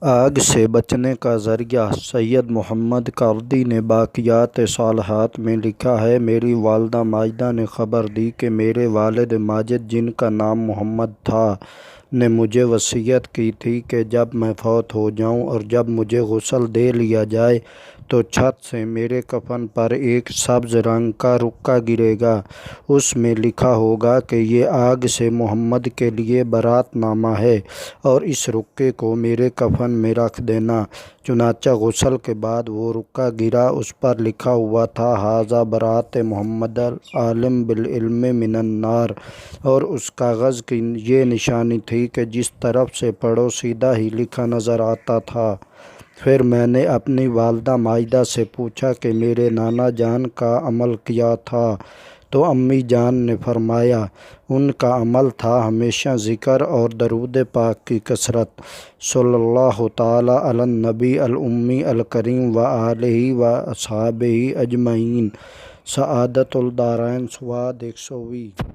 آگ سے بچنے کا ذریعہ سید محمد کاردی نے باقیات صالحات میں لکھا ہے، میری والدہ ماجدہ نے خبر دی کہ میرے والد ماجد، جن کا نام محمد تھا، نے مجھے وصیت کی تھی کہ جب میں فوت ہو جاؤں اور جب مجھے غسل دے لیا جائے تو چھت سے میرے کفن پر ایک سبز رنگ کا رکا گرے گا، اس میں لکھا ہوگا کہ یہ آگ سے محمد کے لیے برات نامہ ہے اور اس رکے کو میرے کفن میں رکھ دینا۔ چنانچہ غسل کے بعد وہ رکا گرا، اس پر لکھا ہوا تھا ھذا برات محمد العالم بالعلم من النار، اور اس کاغذ کی یہ نشانی تھی کہ جس طرف سے پڑھو سیدھا ہی لکھا نظر آتا تھا۔ پھر میں نے اپنی والدہ ماجدہ سے پوچھا کہ میرے نانا جان کا عمل کیا تھا، تو امی جان نے فرمایا ان کا عمل تھا ہمیشہ ذکر اور درود پاک کی کثرت۔ صلی اللہ تعالی علی النبی الامی الکریم وآلہ واصحابہ اجمعین۔ سعادت الدارین سواد 120۔